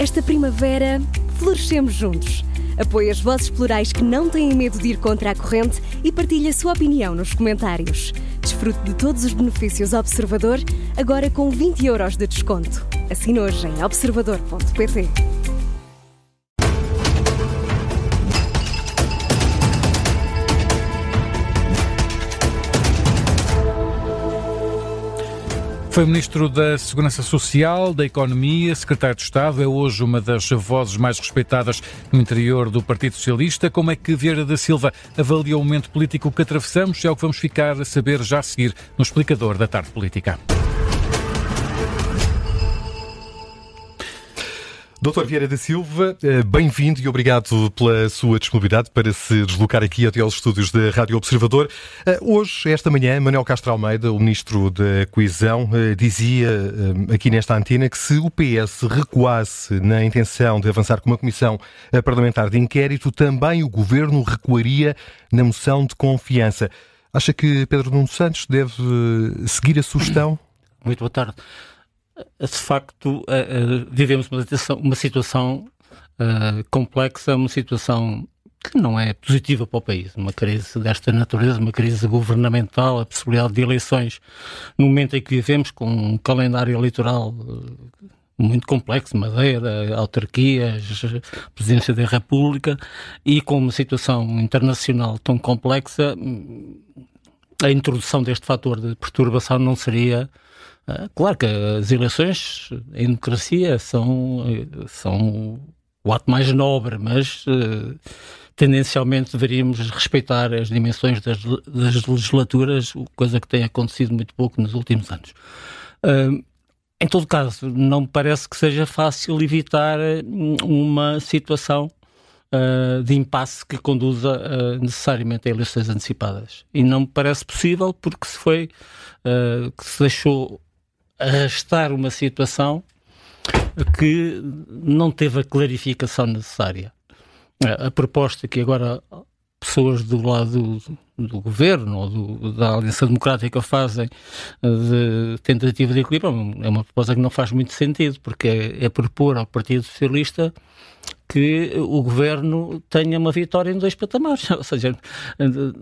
Esta primavera, florescemos juntos. Apoie as vozes plurais que não têm medo de ir contra a corrente e partilhe a sua opinião nos comentários. Desfrute de todos os benefícios Observador, agora com 20 € de desconto. Assine hoje em observador.pt. Foi Ministro da Segurança Social, da Economia, Secretário de Estado, é hoje uma das vozes mais respeitadas no interior do Partido Socialista. Como é que Vieira da Silva avalia o momento político que atravessamos? É o que vamos ficar a saber já a seguir no Explicador da Tarde Política. Dr. Vieira da Silva, bem-vindo e obrigado pela sua disponibilidade para se deslocar aqui até aos estúdios da Rádio Observador. Hoje, esta manhã, Manuel Castro Almeida, o Ministro da Coesão, dizia aqui nesta antena que se o PS recuasse na intenção de avançar com uma comissão parlamentar de inquérito, também o Governo recuaria na moção de confiança. Acha que Pedro Nuno Santos deve seguir a sugestão? Muito boa tarde. De facto, vivemos uma situação complexa, uma situação que não é positiva para o país. Uma crise desta natureza, uma crise governamental, a possibilidade de eleições no momento em que vivemos, com um calendário eleitoral muito complexo, Madeira, autarquias, Presidência da República, e com uma situação internacional tão complexa, a introdução deste fator de perturbação não seria... Claro que as eleições em democracia são o ato mais nobre, mas tendencialmente deveríamos respeitar as dimensões das legislaturas, coisa que tem acontecido muito pouco nos últimos anos. Em todo caso, não me parece que seja fácil evitar uma situação de impasse que conduza necessariamente a eleições antecipadas. E não me parece possível porque que se deixou arrastar uma situação que não teve a clarificação necessária. A proposta que agora pessoas do lado do governo ou da Aliança Democrática fazem de tentativa de equilíbrio é uma proposta que não faz muito sentido, porque é propor ao Partido Socialista que o governo tenha uma vitória em 2 patamares, ou seja,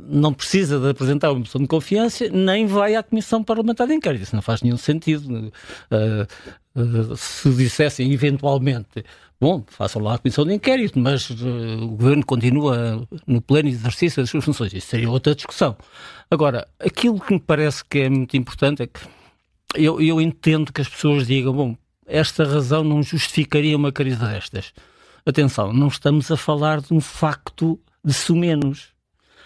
não precisa de apresentar uma moção de confiança, nem vai à Comissão Parlamentar de Inquérito. Isso não faz nenhum sentido. Se dissessem eventualmente, bom, façam lá a Comissão de Inquérito, mas o governo continua no pleno exercício das suas funções. Isso seria outra discussão. Agora, aquilo que me parece que é muito importante é que eu entendo que as pessoas digam, bom, esta razão não justificaria uma crise destas. Atenção, não estamos a falar de um facto de sumenos,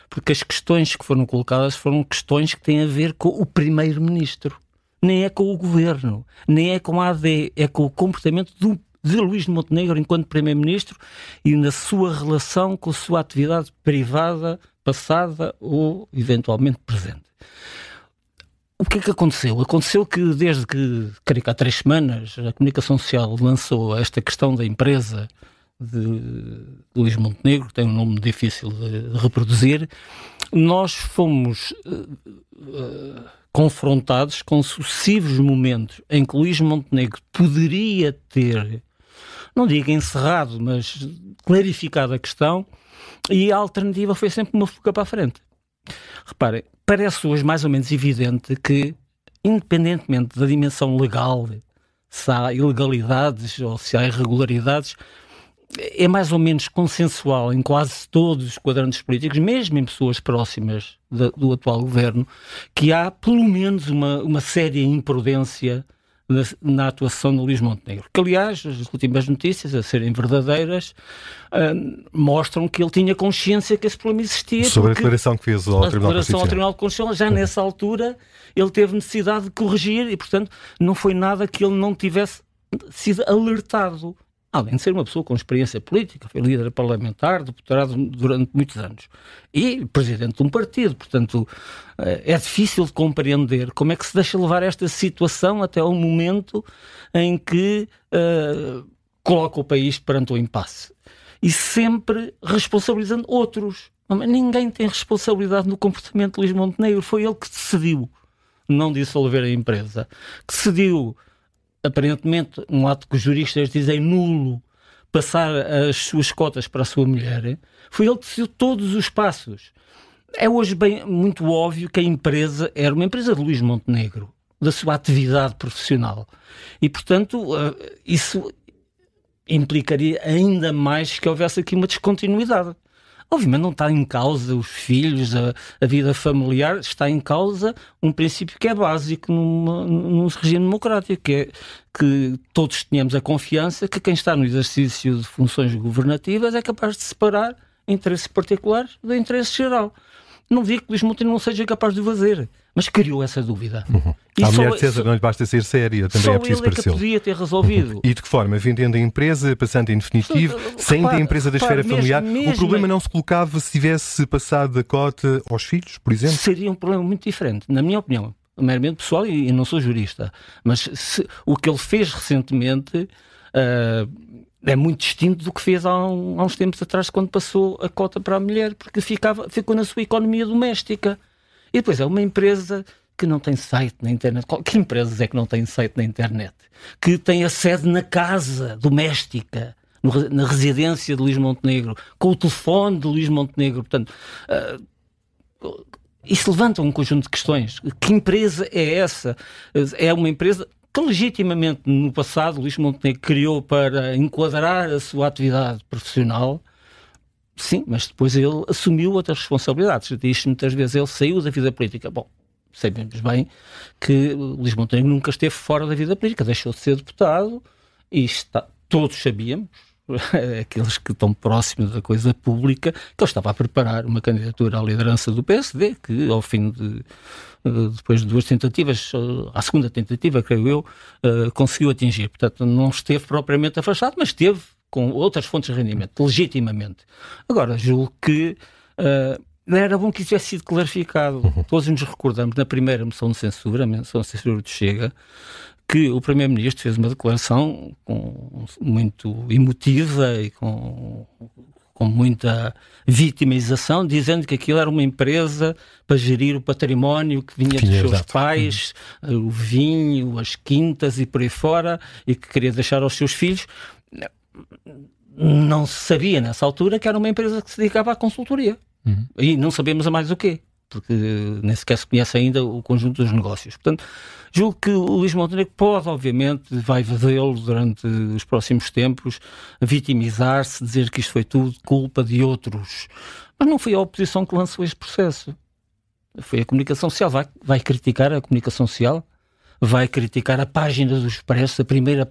porque as questões que foram colocadas foram questões que têm a ver com o Primeiro-Ministro, nem é com o Governo, nem é com a AD, é com o comportamento de Luís de Montenegro enquanto Primeiro-Ministro e na sua relação com a sua atividade privada, passada ou eventualmente presente. O que é que aconteceu? Aconteceu que desde que, creio que há 3 semanas, a Comunicação Social lançou esta questão da empresa de Luís Montenegro, que tem um nome difícil de reproduzir, nós fomos confrontados com sucessivos momentos em que Luís Montenegro poderia ter, não digo encerrado, mas clarificado a questão, e a alternativa foi sempre uma fuga para a frente. Reparem, parece hoje mais ou menos evidente que, independentemente da dimensão legal, se há ilegalidades ou se há irregularidades, é mais ou menos consensual em quase todos os quadrantes políticos, mesmo em pessoas próximas do atual governo, que há pelo menos uma séria imprudência na atuação de Luís Montenegro. Que, aliás, as últimas notícias, a serem verdadeiras, mostram que ele tinha consciência que esse problema existia. Sobre a declaração que fez ao Tribunal Constitucional, já nessa altura, ele teve necessidade de corrigir e, portanto, não foi nada que ele não tivesse sido alertado. Além de ser uma pessoa com experiência política, foi líder parlamentar, deputado durante muitos anos e presidente de um partido. Portanto, é difícil de compreender como é que se deixa levar esta situação até ao momento em que coloca o país perante o impasse. E sempre responsabilizando outros. Ninguém tem responsabilidade no comportamento de Luís Montenegro. Foi ele que decidiu não dissolver a empresa, que decidiu, aparentemente, um ato que os juristas dizem nulo, passar as suas cotas para a sua mulher, foi ele que decidiu todos os passos. É hoje muito óbvio que a empresa era uma empresa de Luís Montenegro, da sua atividade profissional. E, portanto, isso implicaria ainda mais que houvesse aqui uma descontinuidade. Obviamente não está em causa os filhos, a vida familiar, está em causa um princípio que é básico num regime democrático, que é que todos tenhamos a confiança que quem está no exercício de funções governativas é capaz de separar interesses particulares do interesse geral. Não digo que Luís Montenegro não seja capaz de o fazer, mas criou essa dúvida. A mulher de César não lhe basta ser séria, também é preciso parecer. Só ele é que podia ter resolvido. E de que forma? Vendendo a empresa, passando em definitivo, saindo da empresa da esfera familiar. O problema não se colocava se tivesse passado a cota aos filhos, por exemplo? Seria um problema muito diferente, na minha opinião. Meramente pessoal, e não sou jurista. Mas o que ele fez recentemente é muito distinto do que fez há uns tempos atrás, quando passou a cota para a mulher, porque ficou na sua economia doméstica. E depois é uma empresa que não tem site na internet. Que empresas é que não têm site na internet? Que tem a sede na casa doméstica, na residência de Luís Montenegro, com o telefone de Luís Montenegro. Portanto, isso levanta um conjunto de questões. Que empresa é essa? É uma empresa que legitimamente no passado Luís Montenegro criou para enquadrar a sua atividade profissional. Sim, mas depois ele assumiu outras responsabilidades. Diz muitas vezes ele saiu da vida política. Bom, sabemos bem que Luís Montenegro nunca esteve fora da vida política, deixou de ser deputado e todos sabíamos, aqueles que estão próximos da coisa pública, que ele estava a preparar uma candidatura à liderança do PSD, que ao fim depois de duas tentativas, à segunda tentativa, creio eu, conseguiu atingir. Portanto, não esteve propriamente afastado, mas esteve com outras fontes de rendimento, legitimamente. Agora, julgo que era bom que isso tivesse sido clarificado. Todos nos recordamos, na primeira moção de censura, a moção de censura do Chega, que o Primeiro-Ministro fez uma declaração muito emotiva e com muita vitimização, dizendo que aquilo era uma empresa para gerir o património que vinha dos seus pais, o vinho, as quintas e por aí fora, e que queria deixar aos seus filhos. Não se sabia nessa altura que era uma empresa que se dedicava à consultoria. E não sabemos a mais o quê, porque nem sequer se conhece ainda o conjunto dos negócios. Portanto, julgo que o Luís Montenegro pode, obviamente, vai fazê-lo durante os próximos tempos, vitimizar-se, dizer que isto foi tudo culpa de outros. Mas não foi a oposição que lançou este processo. Foi a comunicação social. Vai criticar a comunicação social? Vai criticar a página do Expresso, a primeira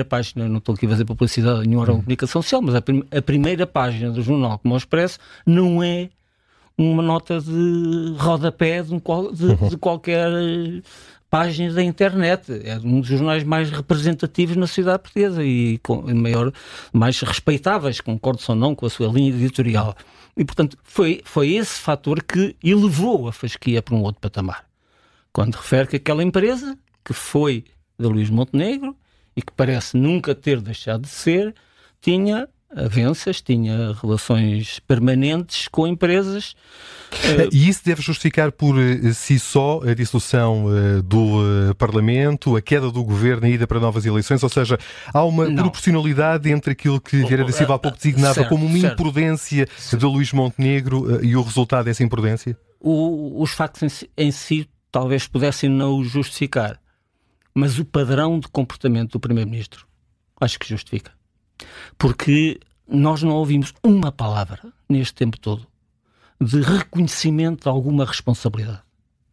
página, não estou aqui a fazer publicidade a nenhuma órgão de comunicação social, mas a primeira página do jornal como o Expresso não é uma nota de rodapé de qualquer página da internet. É um dos jornais mais representativos na sociedade portuguesa e mais respeitáveis, concordo ou não com a sua linha editorial. E, portanto, foi esse fator que elevou a fasquia para um outro patamar. Quando refere que aquela empresa, que foi de Luís Montenegro e que parece nunca ter deixado de ser, tinha avanças, tinha relações permanentes com empresas. E isso deve justificar por si só a dissolução do Parlamento, a queda do Governo e a ida para novas eleições? Ou seja, há uma proporcionalidade entre aquilo que Vieira da Silva há pouco designava como uma imprudência de Luís Montenegro e o resultado dessa imprudência? Os factos em si talvez pudessem não o justificar, mas o padrão de comportamento do Primeiro-Ministro acho que justifica. Porque nós não ouvimos uma palavra neste tempo todo de reconhecimento de alguma responsabilidade.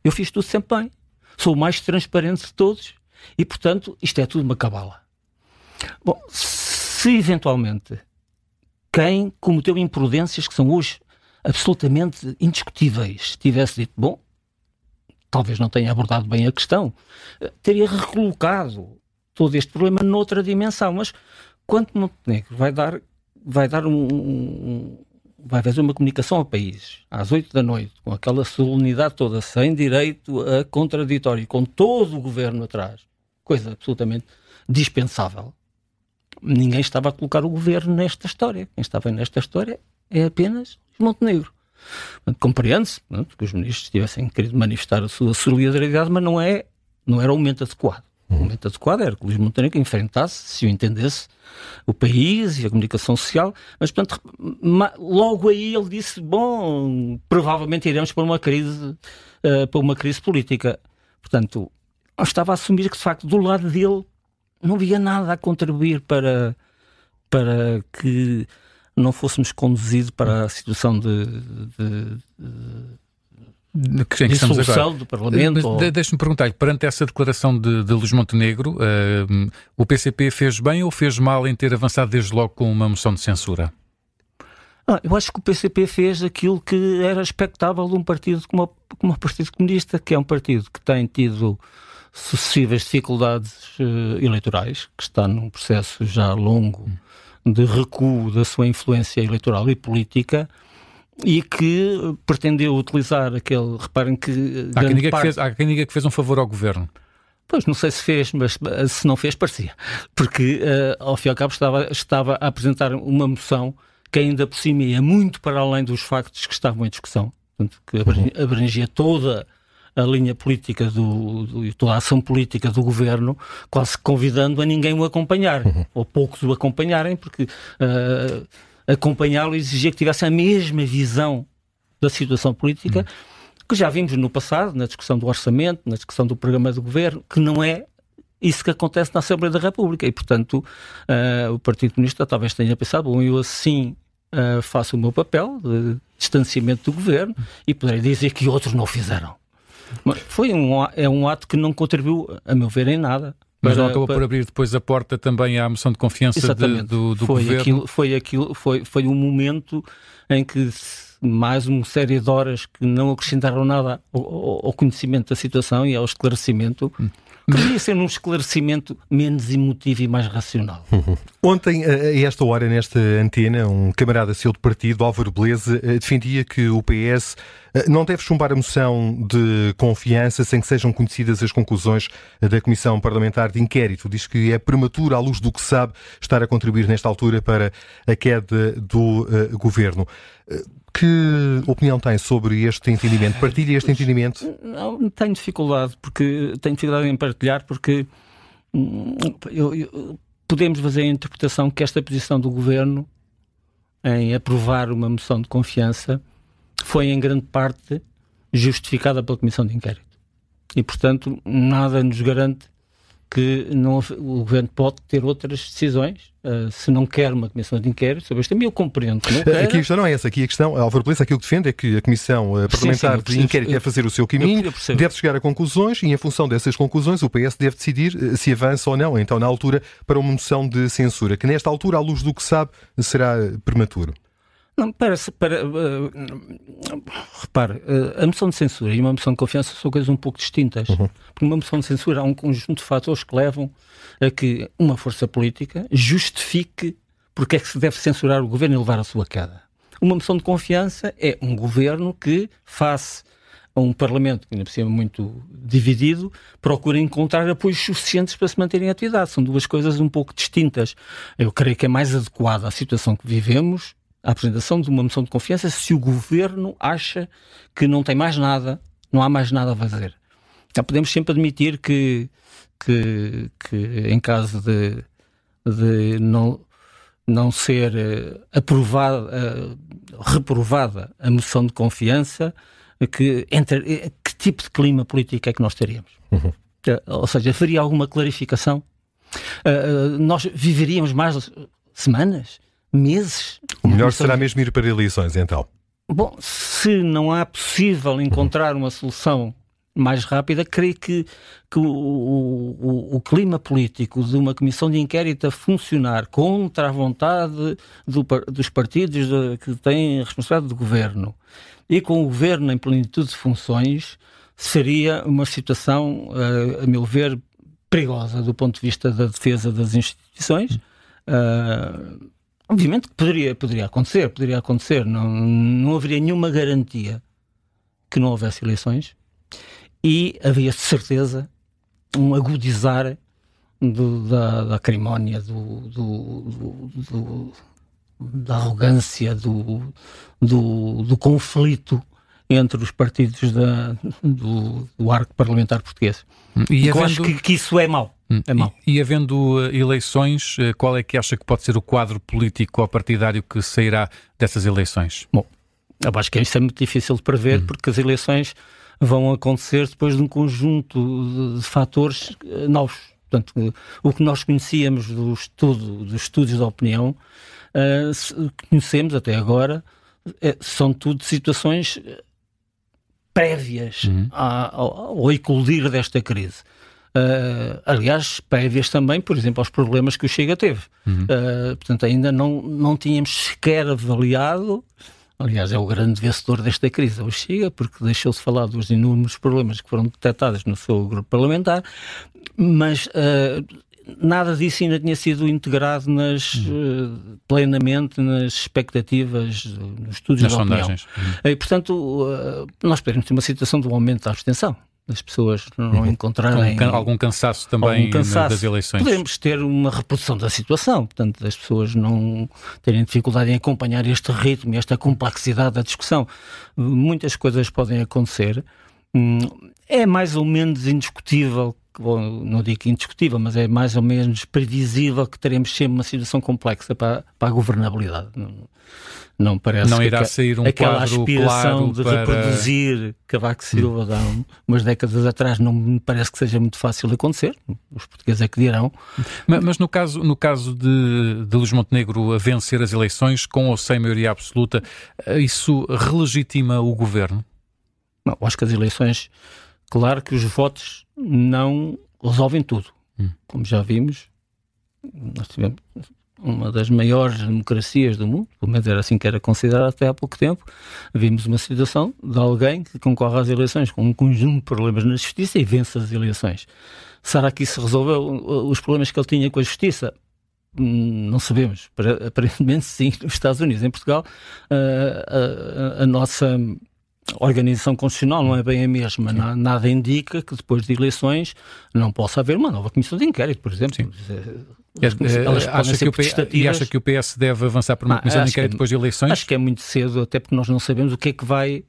Eu fiz tudo sempre bem, sou o mais transparente de todos e, portanto, isto é tudo uma cabala. Bom, se eventualmente quem cometeu imprudências que são hoje absolutamente indiscutíveis tivesse dito, bom, talvez não tenha abordado bem a questão, teria recolocado todo este problema noutra dimensão, mas quando Montenegro vai fazer uma comunicação ao país às 8 da noite, com aquela solenidade toda, sem direito a contraditório, com todo o governo atrás, coisa absolutamente dispensável, ninguém estava a colocar o governo nesta história. Quem estava nesta história é apenas Montenegro. Compreende-se que os ministros tivessem querido manifestar a sua solidariedade, mas não era o momento adequado. O momento adequado era que o Luís Montenegro enfrentasse, se o entendesse, o país e a comunicação social, mas, portanto, logo aí ele disse, bom, provavelmente iremos para uma crise política. Portanto, eu estava a assumir que, de facto, do lado dele não havia nada a contribuir para que não fôssemos conduzidos para a situação de dissolução do Parlamento. Deixe-me perguntar-lhe, perante essa declaração de Luís Montenegro, o PCP fez bem ou fez mal em ter avançado desde logo com uma moção de censura? Eu acho que o PCP fez aquilo que era expectável de um partido como o Partido Comunista, que é um partido que tem tido sucessivas dificuldades eleitorais, que está num processo já longo de recuo da sua influência eleitoral e política, e que pretendeu utilizar aquele... Reparem que... Há quem diga que fez um favor ao governo. Pois, não sei se fez, mas se não fez, parecia. Porque, ao fim e ao cabo, estava a apresentar uma moção que ainda por cima ia muito para além dos factos que estavam em discussão. Portanto, que abrangia toda a linha política toda a ação política do governo, quase convidando a ninguém o acompanhar, ou poucos o acompanharem, porque acompanhá-lo exigia que tivesse a mesma visão da situação política que já vimos no passado, na discussão do orçamento, na discussão do programa do governo, que não é isso que acontece na Assembleia da República. E, portanto, o Partido Comunista talvez tenha pensado, bom, eu assim faço o meu papel de distanciamento do governo e poderei dizer que outros não o fizeram. É um ato que não contribuiu, a meu ver, em nada. Mas não acabou por abrir depois a porta também à moção de confiança do governo? Foi um momento em que mais uma série de horas que não acrescentaram nada ao conhecimento da situação e ao esclarecimento. Poderia ser um esclarecimento menos emotivo e mais racional. Ontem, a esta hora, nesta antena, um camarada seu de partido, Álvaro Beleza, defendia que o PS não deve chumbar a moção de confiança sem que sejam conhecidas as conclusões da Comissão Parlamentar de Inquérito. Diz que é prematuro, à luz do que sabe, estar a contribuir nesta altura para a queda do governo. Que opinião tem sobre este entendimento? Partilha este entendimento? Não, tenho dificuldade em partilhar, porque podemos fazer a interpretação que esta posição do Governo em aprovar uma moção de confiança foi em grande parte justificada pela Comissão de Inquérito. E, portanto, nada nos garante que o Governo pode ter outras decisões, se não quer uma Comissão de Inquérito sobre este tema. Eu compreendo que não quer. Aqui a questão não é essa. Aqui a questão, Álvaro Beleza, aquilo que defende é que a Comissão Parlamentar de Inquérito deve fazer o seu caminho, deve chegar a conclusões e, em função dessas conclusões, o PS deve decidir se avança ou não, então, na altura, para uma moção de censura, que nesta altura, à luz do que sabe, será prematuro. Não, repare, a moção de censura e uma moção de confiança são coisas um pouco distintas. Porque uma moção de censura há um conjunto de fatores que levam a que uma força política justifique porque é que se deve censurar o governo e levar a sua queda. Uma moção de confiança é um governo que, face a um Parlamento que ainda por cima é muito dividido, procura encontrar apoios suficientes para se manter em atividade. São duas coisas um pouco distintas. Eu creio que é mais adequada à situação que vivemos a apresentação de uma moção de confiança se o governo acha que não tem mais nada, não há mais nada a fazer. Então, podemos sempre admitir que em caso de não ser reprovada a moção de confiança, que tipo de clima político é que nós teríamos? Ou seja, haveria alguma clarificação? Nós viveríamos mais semanas? Meses? O melhor será mesmo ir para eleições, então? Bom, se não há possível encontrar uma solução mais rápida, creio que o clima político de uma comissão de inquérito a funcionar contra a vontade dos partidos que têm a responsabilidade do governo e com o governo em plenitude de funções seria uma situação, a meu ver, perigosa do ponto de vista da defesa das instituições. Obviamente que poderia acontecer, não haveria nenhuma garantia que não houvesse eleições e havia de certeza um agudizar da acrimónia, da arrogância, do conflito entre os partidos do arco parlamentar português. E eu acho que isso é mau. É mau. E havendo eleições, qual é que acha que pode ser o quadro político ou partidário que sairá dessas eleições? Bom, eu acho que isso é muito difícil de prever, porque as eleições vão acontecer depois de um conjunto de fatores novos. Portanto, o que nós conhecíamos dos estudos de opinião, conhecemos até agora, são tudo situações prévias ao eclodir desta crise. Aliás, prévias também, por exemplo, aos problemas que o Chega teve. Portanto, ainda não tínhamos sequer avaliado. Aliás, é o grande vencedor desta crise, o Chega, porque deixou-se falar dos inúmeros problemas que foram detectados no seu grupo parlamentar, mas nada disso ainda tinha sido integrado plenamente nas expectativas, nos estudos de opinião. E, portanto, nós podemos ter uma situação de um aumento da abstenção, das pessoas não encontrarem... Algum cansaço também das eleições. Podemos ter uma reprodução da situação, portanto, das pessoas não terem dificuldade em acompanhar este ritmo, esta complexidade da discussão. Muitas coisas podem acontecer. É mais ou menos indiscutível, não digo indiscutível, mas é mais ou menos previsível que teremos sempre uma situação complexa para a governabilidade. Não parece não irá sair um aquela quadro aspiração claro de para... reproduzir Cavaco Silva de há umas décadas atrás não me parece que seja muito fácil de acontecer. Os portugueses é que dirão. Mas no caso de Luís Montenegro a vencer as eleições, com ou sem maioria absoluta, isso relegitima o governo? Não, acho que as eleições, claro que os votos não resolvem tudo. Como já vimos, nós tivemos uma das maiores democracias do mundo, pelo menos era assim que era considerado até há pouco tempo. Vimos uma situação de alguém que concorre às eleições com um conjunto de problemas na justiça e vence as eleições. Será que isso resolveu os problemas que ele tinha com a justiça? Não sabemos. Aparentemente sim, nos Estados Unidos. Em Portugal, a nossa organização constitucional não é bem a mesma. Nada indica que depois de eleições não possa haver uma nova comissão de inquérito, por exemplo. Sim. Acha que o PS deve avançar para uma comissão de inquérito depois de eleições? Acho que é muito cedo, até porque nós não sabemos o que é que vai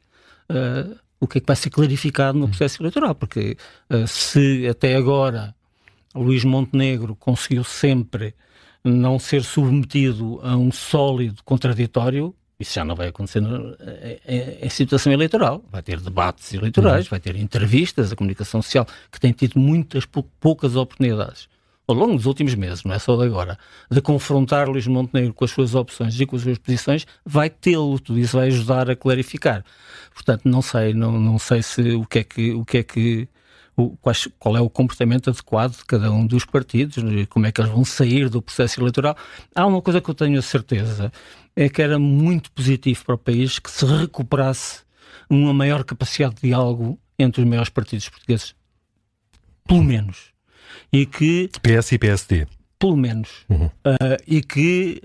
ser clarificado no processo eleitoral, porque se até agora Luís Montenegro conseguiu sempre não ser submetido a um sólido contraditório, isso já não vai acontecer em situação eleitoral. Vai ter debates eleitorais, vai ter entrevistas, a comunicação social, que tem tido muitas poucas oportunidades ao longo dos últimos meses, não é só de agora, de confrontar Luís Montenegro com as suas opções e com as suas posições, vai tê-lo, tudo isso vai ajudar a clarificar. Portanto, não sei se qual é o comportamento adequado de cada um dos partidos, como é que eles vão sair do processo eleitoral. Há uma coisa que eu tenho a certeza, é que era muito positivo para o país que se recuperasse uma maior capacidade de diálogo entre os maiores partidos portugueses. Pelo menos. E que... PS e PSD. Pelo menos. E que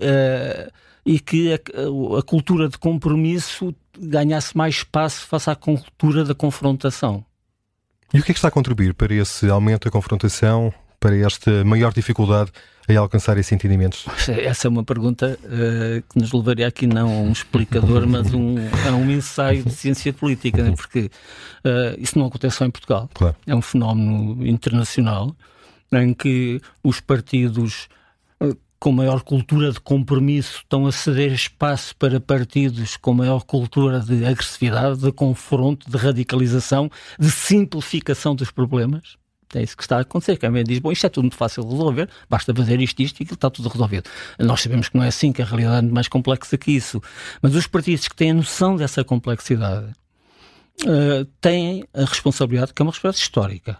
a cultura de compromisso ganhasse mais espaço face à cultura da confrontação. E o que é que está a contribuir para esse aumento da confrontação, para esta maior dificuldade em alcançar esses entendimentos? Essa é uma pergunta que nos levaria aqui não a um explicador, mas a um ensaio de ciência política, né? Porque isso não acontece só em Portugal. Claro. É um fenómeno internacional em que os partidos com maior cultura de compromisso estão a ceder espaço para partidos com maior cultura de agressividade, de confronto, de radicalização, de simplificação dos problemas. É isso que está a acontecer. Que a mãe diz, bom, isto é tudo muito fácil de resolver, basta fazer isto e aquilo, está tudo resolvido. Nós sabemos que não é assim, que a realidade é muito mais complexa que isso. Mas os partidos que têm a noção dessa complexidade têm a responsabilidade, que é uma responsabilidade histórica.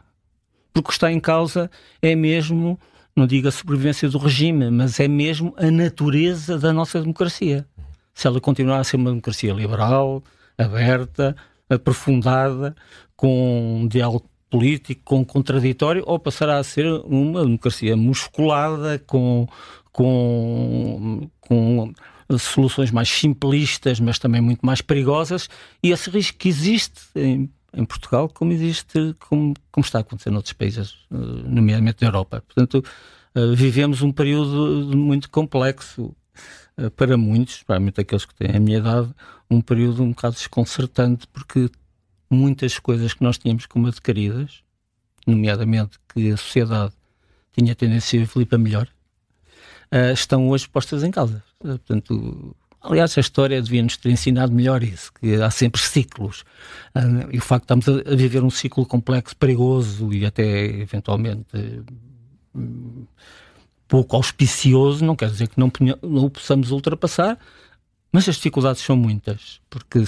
Porque o que está em causa é mesmo, não digo a sobrevivência do regime, mas é mesmo a natureza da nossa democracia. Se ela continuar a ser uma democracia liberal, aberta, aprofundada, com um diálogo político, com contraditório, ou passará a ser uma democracia musculada, com soluções mais simplistas, mas também muito mais perigosas, e esse risco que existe em Portugal, como está a acontecer noutros países, nomeadamente da Europa. Portanto, vivemos um período muito complexo para muitos, provavelmente aqueles que têm a minha idade, um período um bocado desconcertante, porque muitas coisas que nós tínhamos como adquiridas, nomeadamente que a sociedade tinha tendência a evoluir para melhor, estão hoje postas em causa. Portanto, aliás, a história devia-nos ter ensinado melhor isso, que há sempre ciclos. E o facto de estarmos a viver um ciclo complexo, perigoso e até, eventualmente, pouco auspicioso, não quer dizer que não o possamos ultrapassar, mas as dificuldades são muitas, porque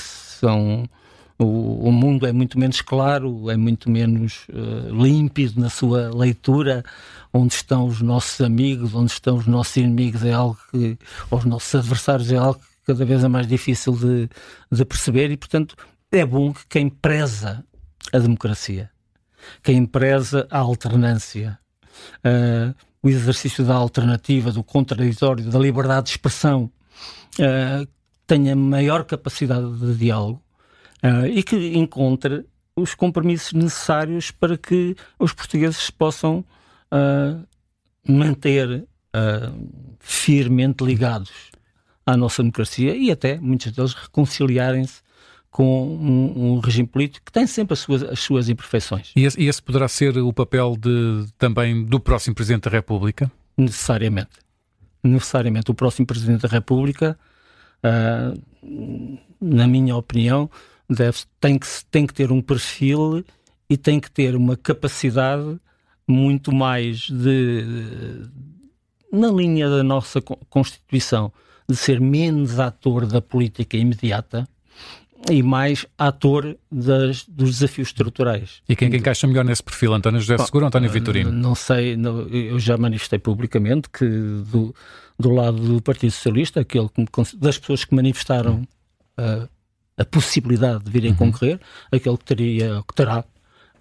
o mundo é muito menos claro, é muito menos límpido na sua leitura. Onde estão os nossos amigos, onde estão os nossos inimigos é algo que, ou os nossos adversários é algo que cada vez é mais difícil de perceber, e portanto é bom que quem preza a democracia, quem preza a alternância, o exercício da alternativa, do contraditório, da liberdade de expressão, tenha maior capacidade de diálogo, e que encontre os compromissos necessários para que os portugueses possam manter firmemente ligados à nossa democracia e até, muitos deles, reconciliarem-se com um regime político que tem sempre as suas imperfeições. E esse poderá ser o papel também do próximo Presidente da República? Necessariamente. O próximo Presidente da República, na minha opinião, tem que ter um perfil e tem que ter uma capacidade muito mais na linha da nossa Constituição, de ser menos ator da política imediata e mais ator dos desafios estruturais. E quem é que encaixa melhor nesse perfil? António José Seguro ou António Vitorino? Não sei, eu já manifestei publicamente que do lado do Partido Socialista, das pessoas que manifestaram a possibilidade de virem concorrer, aquele que terá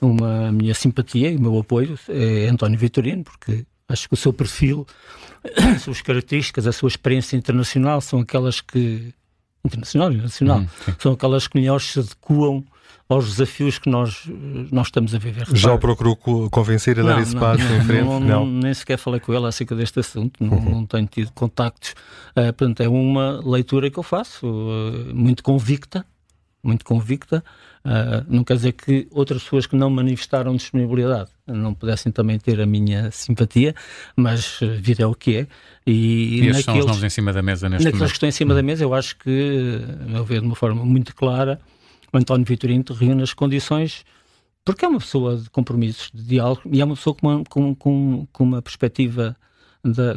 a minha simpatia e o meu apoio é António Vitorino, porque acho que o seu perfil, as suas características, a sua experiência internacional são aquelas que... internacional e nacional, são aquelas que melhor se adequam aos desafios que nós estamos a viver. Já o procurou convencer a dar esse passo em frente? Não, nem sequer falei com ele acerca deste assunto, não tenho tido contactos. Portanto, é uma leitura que eu faço, muito convicta. Não quer dizer que outras pessoas que não manifestaram disponibilidade não pudessem também ter a minha simpatia, mas vida é o que é. E estes são os nomes em cima da mesa neste momento? Naqueles que estão em cima da mesa, eu acho que, a meu ver, de uma forma muito clara, o António Vitorino reúne as condições, porque é uma pessoa de compromissos, de diálogo, e é uma pessoa com uma perspectiva,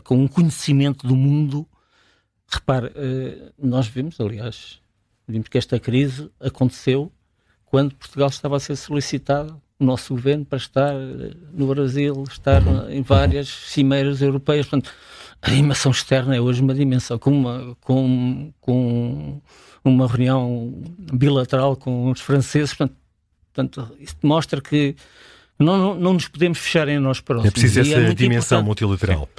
com um conhecimento do mundo. Repare, nós vimos que esta crise aconteceu quando Portugal estava a ser solicitado, o nosso governo, para estar no Brasil, estar em várias cimeiras europeias. Portanto, a animação externa é hoje uma dimensão, com uma reunião bilateral com os franceses. Portanto, isso mostra que não nos podemos fechar em nós próximos. É preciso essa dimensão multilateral.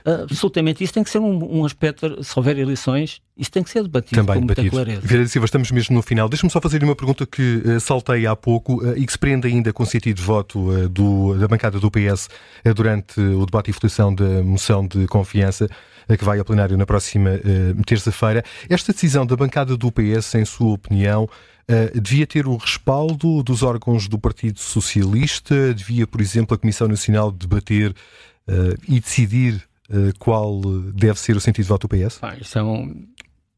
Absolutamente. Isso tem que ser um aspecto, se houver eleições, isso tem que ser debatido também com muita clareza. Vieira da Silva, estamos mesmo no final. Deixa-me só fazer-lhe uma pergunta que saltei há pouco e que se prende ainda com o sentido de voto da bancada do PS durante o debate e votação da moção de confiança que vai ao plenário na próxima terça-feira. Esta decisão da bancada do PS, em sua opinião, devia ter o respaldo dos órgãos do Partido Socialista? Devia, por exemplo, a Comissão Nacional debater e decidir qual deve ser o sentido de voto do PS?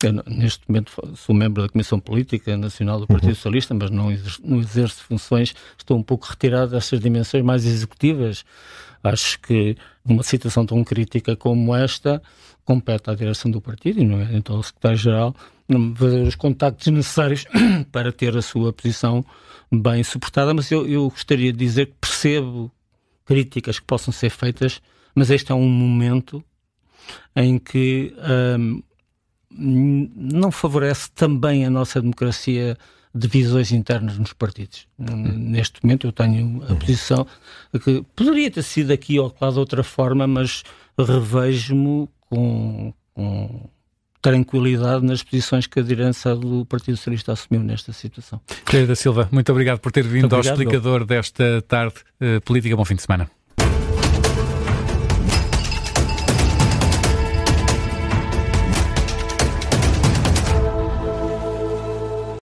Eu, neste momento, sou membro da Comissão Política Nacional do Partido Socialista, mas não exerço funções, estou um pouco retirado dessas dimensões mais executivas. Acho que numa situação tão crítica como esta, compete à direção do partido, e não é então o secretário-geral, fazer os contactos necessários para ter a sua posição bem suportada. Mas eu gostaria de dizer que percebo críticas que possam ser feitas, mas este é um momento em que não favorece também a nossa democracia divisões internas nos partidos. Neste momento eu tenho a posição que poderia ter sido aqui ou lá de outra forma, mas revejo-me com tranquilidade nas posições que a liderança do Partido Socialista assumiu nesta situação. Vieira da Silva, muito obrigado por ter vindo ao explicador desta tarde política. Bom fim de semana.